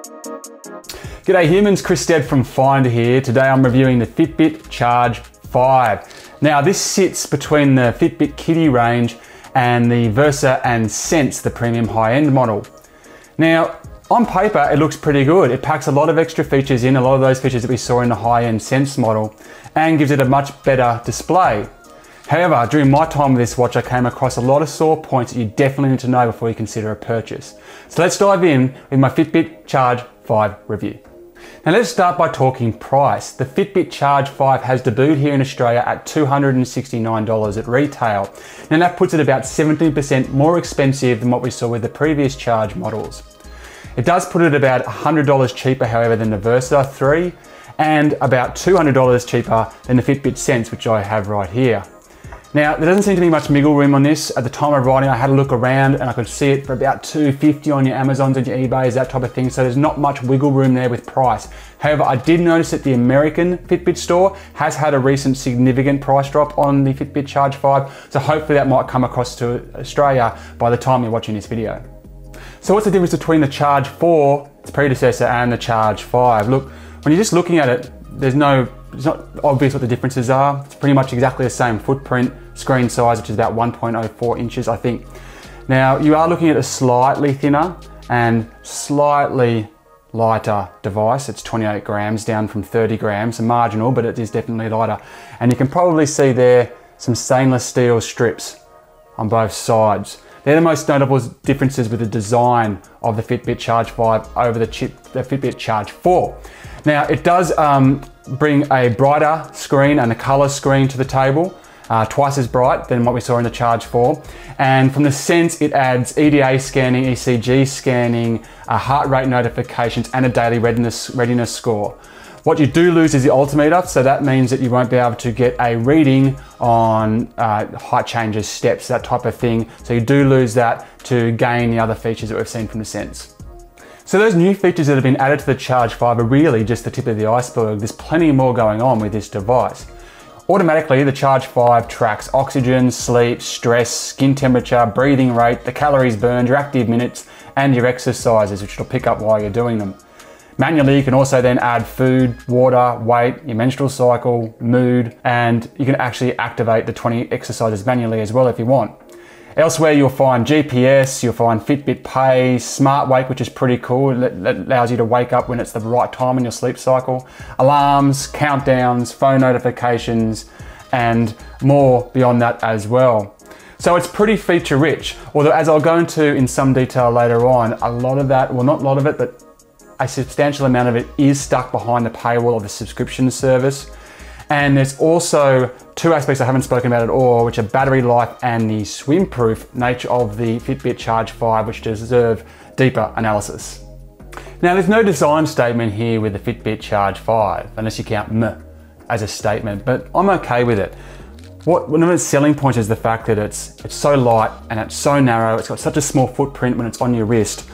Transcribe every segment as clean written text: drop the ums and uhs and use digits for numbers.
G'day humans, Chris Stead from Finder here. Today I'm reviewing the Fitbit Charge 5. Now this sits between the Fitbit Kiddie range and the Versa and Sense, the premium high-end model. Now on paper it looks pretty good. It packs a lot of extra features in, a lot of those features that we saw in the high-end Sense model, and gives it a much better display. However, during my time with this watch I came across a lot of sore points that you definitely need to know before you consider a purchase. So let's dive in with my Fitbit Charge 5 review. Now let's start by talking price. The Fitbit Charge 5 has debuted here in Australia at $269 at retail. Now that puts it about 17% more expensive than what we saw with the previous Charge models. It does put it about $100 cheaper, however, than the Versa 3 and about $200 cheaper than the Fitbit Sense, which I have right here. Now, there doesn't seem to be much wiggle room on this. At the time of writing, I had a look around and I could see it for about $250 on your Amazons and your eBays, that type of thing. So there's not much wiggle room there with price. However, I did notice that the American Fitbit store has had a recent significant price drop on the Fitbit Charge 5. So hopefully that might come across to Australia by the time you're watching this video. So what's the difference between the Charge 4, its predecessor, and the Charge 5? Look, when you're just looking at it, it's not obvious what the differences are. It's pretty much exactly the same footprint, screen size, which is about 1.04 inches, I think. Now, you are looking at a slightly thinner and slightly lighter device. It's 28 grams down from 30 grams, marginal, but it is definitely lighter. And you can probably see there some stainless steel strips on both sides. They're the most notable differences with the design of the Fitbit Charge 5 over the Fitbit Charge 4. Now, it does bring a brighter screen and a color screen to the table, twice as bright than what we saw in the Charge 4. And from the Sense, it adds EDA scanning, ECG scanning, heart rate notifications, and a daily readiness score. What you do lose is the altimeter, so that means that you won't be able to get a reading on height changes, steps, that type of thing. So you do lose that to gain the other features that we've seen from the Sense. So those new features that have been added to the Charge 5 are really just the tip of the iceberg. There's plenty more going on with this device. Automatically, the Charge 5 tracks oxygen, sleep, stress, skin temperature, breathing rate, the calories burned, your active minutes, and your exercises, which it'll pick up while you're doing them. Manually, you can also then add food, water, weight, your menstrual cycle, mood, and you can actually activate the 20 exercises manually as well if you want. Elsewhere, you'll find GPS, you'll find Fitbit Pay, Smart Wake, which is pretty cool. It allows you to wake up when it's the right time in your sleep cycle. Alarms, countdowns, phone notifications, and more beyond that as well. So it's pretty feature rich, although as I'll go into in some detail later on, a lot of that, well not a lot of it, but a substantial amount of it is stuck behind the paywall of the subscription service. And there's also two aspects I haven't spoken about at all, which are battery life and the swim-proof nature of the Fitbit Charge 5, which deserve deeper analysis. Now, there's no design statement here with the Fitbit Charge 5, unless you count "m" as a statement, but I'm okay with it. One of its selling points is the fact that it's so light and it's so narrow, it's got such a small footprint when it's on your wrist,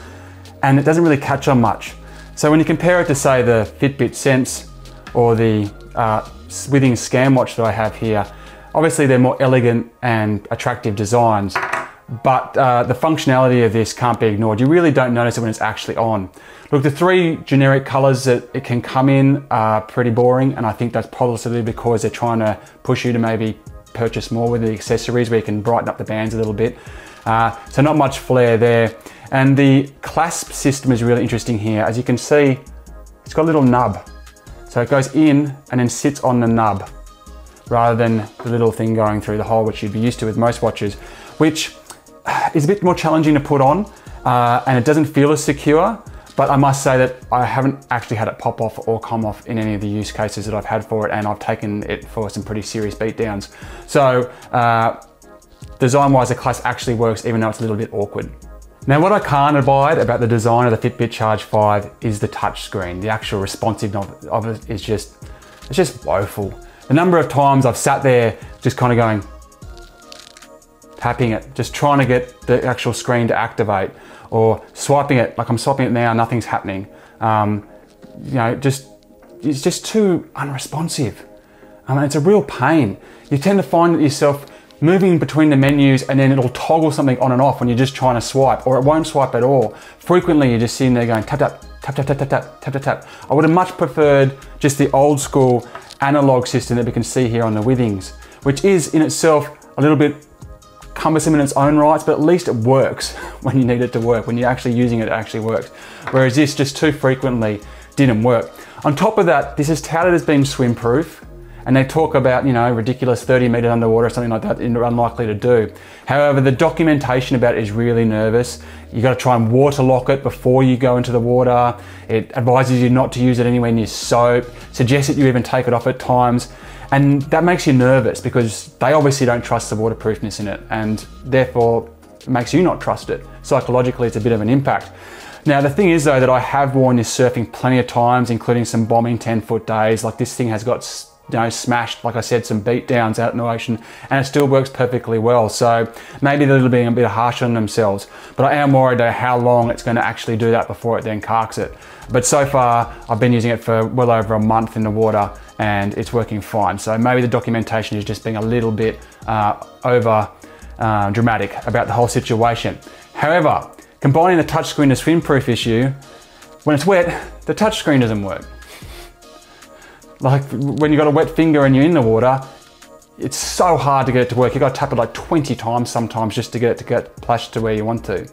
and it doesn't really catch on much. So when you compare it to, say, the Fitbit Sense or the Withings Scan watch that I have here, obviously they're more elegant and attractive designs, but the functionality of this can't be ignored. You really don't notice it when it's actually on. Look, the three generic colors that it can come in are pretty boring, and I think that's possibly because they're trying to push you to maybe purchase more with the accessories where you can brighten up the bands a little bit. So not much flair there. And the Clasp System is really interesting here. As you can see, it's got a little nub. So it goes in and then sits on the nub rather than the little thing going through the hole, which you'd be used to with most watches, which is a bit more challenging to put on and it doesn't feel as secure. But I must say that I haven't actually had it pop off or come off in any of the use cases that I've had for it, and I've taken it for some pretty serious beatdowns. So design-wise, the Clasp actually works even though it's a little bit awkward. Now, what I can't abide about the design of the Fitbit Charge 5 is the touch screen. The actual responsiveness of it is just woeful. The number of times I've sat there just kind of going, tapping it, just trying to get the actual screen to activate, or swiping it, like I'm swiping it now, nothing's happening. You know, it's just too unresponsive. It's a real pain. You tend to find yourself moving between the menus and then it'll toggle something on and off when you're just trying to swipe, or it won't swipe at all. Frequently you're just sitting there going tap, tap, tap, tap, tap, tap, tap, tap, tap, tap. I would have much preferred just the old school analog system that we can see here on the Withings, which is in itself a little bit cumbersome in its own rights, but at least it works when you need it to work. When you're actually using it, it actually works. Whereas this just too frequently didn't work. On top of that, this is touted as being swim proof, and they talk about, you know, ridiculous 30 meters underwater or something like that, unlikely to do. However, the documentation about it is really nervous. You got to try and water lock it before you go into the water. It advises you not to use it anywhere near soap, suggests that you even take it off at times. And that makes you nervous because they obviously don't trust the waterproofness in it, and therefore it makes you not trust it. Psychologically, it's a bit of an impact. Now, the thing is though, that I have worn this surfing plenty of times, including some bombing 10-foot days. Like, this thing has got, you know, smashed, like I said, some beat downs out in the ocean, and it still works perfectly well. So maybe they're being a bit harsh on themselves, but I am worried though how long it's going to actually do that before it then carks it. But so far, I've been using it for well over a month in the water, and it's working fine. So maybe the documentation is just being a little bit over dramatic about the whole situation. However, combining the touchscreen to swim-proof issue, when it's wet, the touchscreen doesn't work. Like, when you've got a wet finger and you're in the water, it's so hard to get it to work. You've got to tap it like 20 times sometimes just to get it to get plashed to where you want to.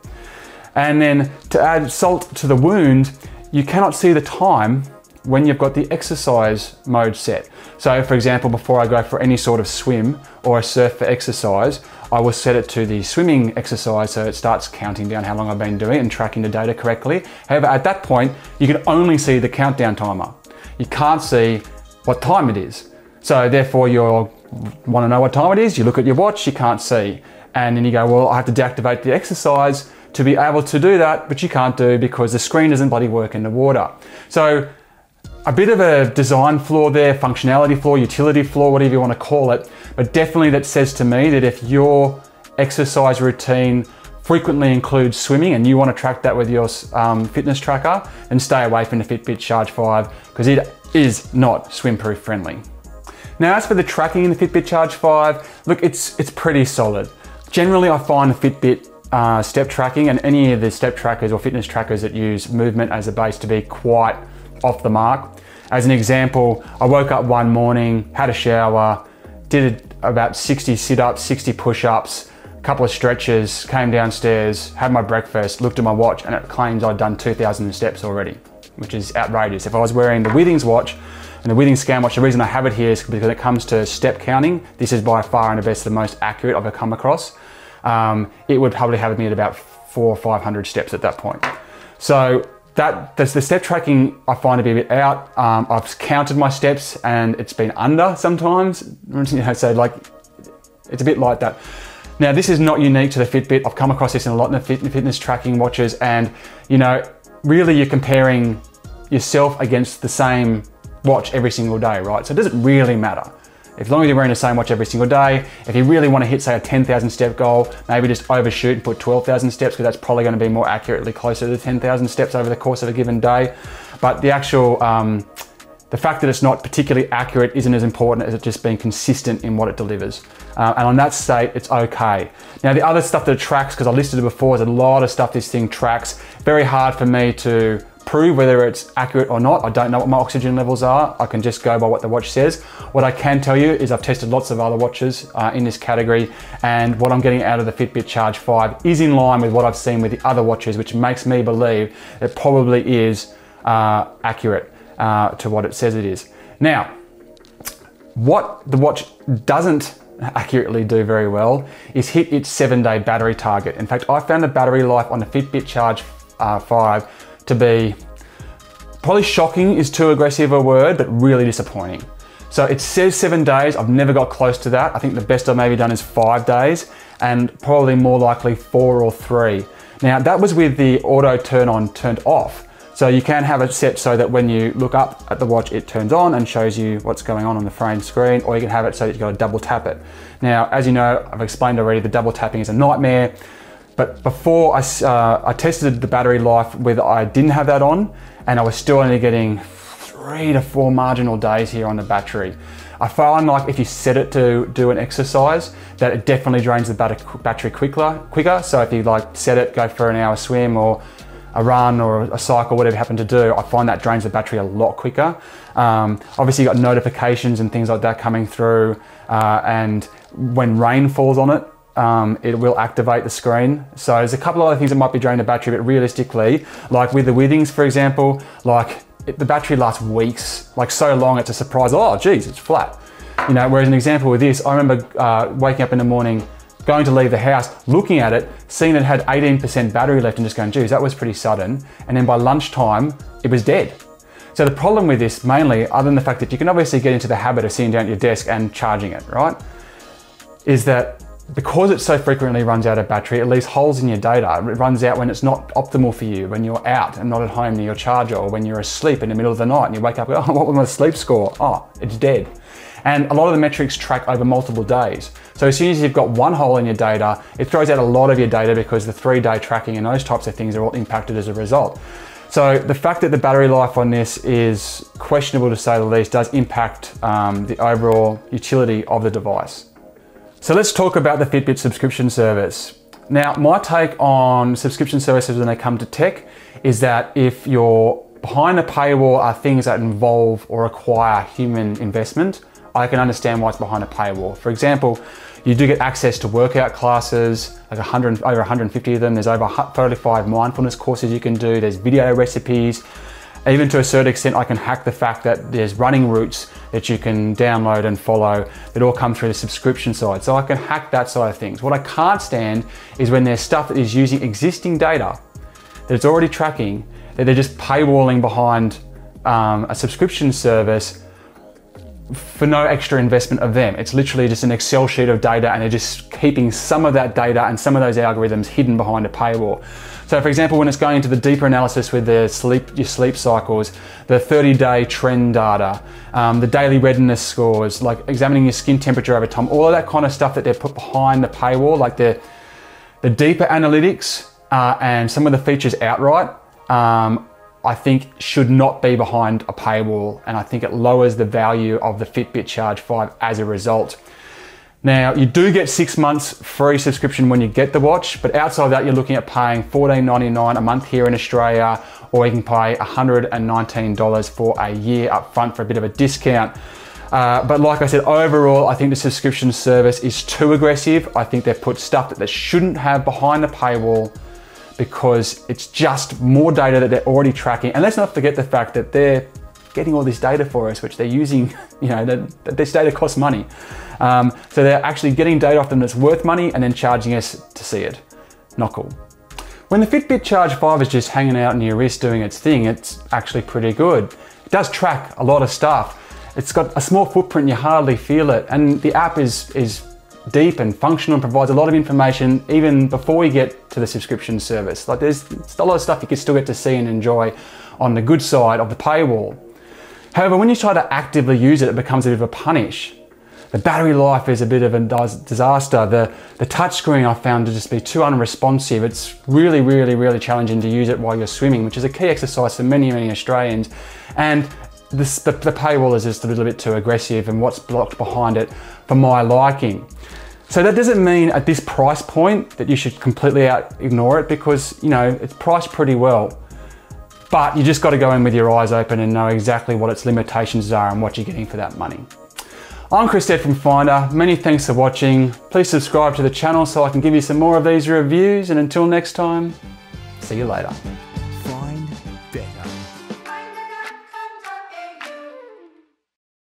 And then to add salt to the wound, you cannot see the time when you've got the exercise mode set. So for example, before I go for any sort of swim or a surf for exercise, I will set it to the swimming exercise so it starts counting down how long I've been doing it and tracking the data correctly. However, at that point, you can only see the countdown timer. You can't see what time it is. So therefore, you want to know what time it is, you look at your watch, you can't see. And then you go, well, I have to deactivate the exercise to be able to do that, but you can't do because the screen doesn't bloody work in the water. So a bit of a design flaw there, functionality flaw, utility flaw, whatever you want to call it, but definitely that says to me that if your exercise routine frequently includes swimming and you want to track that with your fitness tracker, then stay away from the Fitbit Charge 5 because it is not swim-proof friendly. Now, as for the tracking in the Fitbit Charge 5, look, it's pretty solid. Generally, I find the Fitbit step tracking and any of the step trackers or fitness trackers that use movement as a base to be quite off the mark. As an example, I woke up one morning, had a shower, did about 60 sit-ups, 60 push-ups, a couple of stretches, came downstairs, had my breakfast, looked at my watch, and it claims I'd done 2,000 steps already, which is outrageous. If I was wearing the Withings watch and the Withings Scan watch, the reason I have it here is because when it comes to step counting, this is by far and the best, the most accurate I've ever come across. It would probably have me at about 400 or 500 steps at that point. So that's the step tracking I find to be a bit out. I've counted my steps and it's been under sometimes, you know, so like it's a bit like that. Now, this is not unique to the Fitbit. I've come across this in a lot in the fitness tracking watches, and you know, really you're comparing yourself against the same watch every single day, right? So it doesn't really matter. As long as you're wearing the same watch every single day, if you really want to hit, say, a 10,000 step goal, maybe just overshoot and put 12,000 steps, because that's probably going to be more accurately closer to the 10,000 steps over the course of a given day. But the actual, the fact that it's not particularly accurate isn't as important as it just being consistent in what it delivers. And on that state, it's okay. Now, the other stuff that it tracks, because I listed it before, there's a lot of stuff this thing tracks. Very hard for me to prove whether it's accurate or not. I don't know what my oxygen levels are. I can just go by what the watch says. What I can tell you is I've tested lots of other watches in this category, and what I'm getting out of the Fitbit Charge 5 is in line with what I've seen with the other watches, which makes me believe it probably is accurate to what it says it is. Now, what the watch doesn't accurately do very well is hit its 7-day battery target. In fact, I found the battery life on the Fitbit Charge 5 to be probably shocking is too aggressive a word, but really disappointing. So it says 7 days. I've never got close to that. I think the best I've maybe done is 5 days, and probably more likely 4 or 3. Now, that was with the auto turn on turned off. So you can have it set so that when you look up at the watch, it turns on and shows you what's going on the frame screen, or you can have it so that you've got to double tap it. Now, as you know, I've explained already, the double tapping is a nightmare. But before I tested the battery life with, I didn't have that on, and I was still only getting 3 to 4 marginal days here on the battery. I find like if you set it to do an exercise, that it definitely drains the battery quicker. So if you like set it, go for an hour swim or a run or a cycle, whatever you happen to do, I find that drains the battery a lot quicker. Obviously you've got notifications and things like that coming through, and when rain falls on it, it will activate the screen. So there's a couple of other things that might be draining the battery, but realistically, like with the Withings, for example, like the battery lasts weeks, like so long it's a surprise, oh geez, it's flat. You know, whereas an example with this, I remember waking up in the morning, going to leave the house, looking at it, seeing it had 18% battery left and just going, geez, that was pretty sudden. And then by lunchtime, it was dead. So the problem with this mainly, other than the fact that you can obviously get into the habit of sitting down at your desk and charging it, right? Is that because it so frequently runs out of battery, it leaves holes in your data. It runs out when it's not optimal for you, when you're out and not at home near your charger, or when you're asleep in the middle of the night and you wake up, oh, what was my sleep score? Oh, it's dead. And a lot of the metrics track over multiple days. So as soon as you've got one hole in your data, it throws out a lot of your data because the 3-day tracking and those types of things are all impacted as a result. So the fact that the battery life on this is questionable to say the least does impact the overall utility of the device. So let's talk about the Fitbit subscription service. Now, my take on subscription services when they come to tech is that if you're behind a paywall are things that involve or require human investment, I can understand why it's behind a paywall. For example, you do get access to workout classes, like over 150 of them. There's over 35 mindfulness courses you can do. There's video recipes. Even to a certain extent, I can hack the fact that there's running routes that you can download and follow that all come through the subscription side. So I can hack that side of things. What I can't stand is when there's stuff that is using existing data that it's already tracking, that they're just paywalling behind a subscription service for no extra investment of them. It's literally just an Excel sheet of data and they're just keeping some of that data and some of those algorithms hidden behind a paywall. So for example, when it's going into the deeper analysis with your sleep cycles, the 30-day trend data, the daily readiness scores, like examining your skin temperature over time, all of that kind of stuff that they've put behind the paywall, like the deeper analytics and some of the features outright, I think should not be behind a paywall, and I think it lowers the value of the Fitbit Charge 5 as a result. Now, you do get 6 months free subscription when you get the watch, but outside of that, you're looking at paying $14.99 a month here in Australia, or you can pay $119 for a year up front for a bit of a discount. But like I said, overall, I think the subscription service is too aggressive. I think they've put stuff that they shouldn't have behind the paywall, because it's just more data that they're already tracking. And let's not forget the fact that they're getting all this data for us, which they're using, you know, this data costs money. So they're actually getting data off them that's worth money and then charging us to see it. Not cool. When the Fitbit Charge 5 is just hanging out in your wrist doing its thing, it's actually pretty good. It does track a lot of stuff. It's got a small footprint, you hardly feel it. And the app is deep and functional and provides a lot of information even before you get to the subscription service. Like there's a lot of stuff you can still get to see and enjoy on the good side of the paywall. However, when you try to actively use it, it becomes a bit of a punish. The battery life is a bit of a disaster. The touchscreen I found to just be too unresponsive. It's really, really, really challenging to use it while you're swimming, which is a key exercise for many, many Australians. And the paywall is just a little bit too aggressive, and what's blocked behind it for my liking. So that doesn't mean at this price point that you should completely ignore it, because, you know, it's priced pretty well. But you just got to go in with your eyes open and know exactly what its limitations are and what you're getting for that money. I'm Chris Stead from Finder. Many thanks for watching. Please subscribe to the channel so I can give you some more of these reviews. And until next time, see you later. Find better.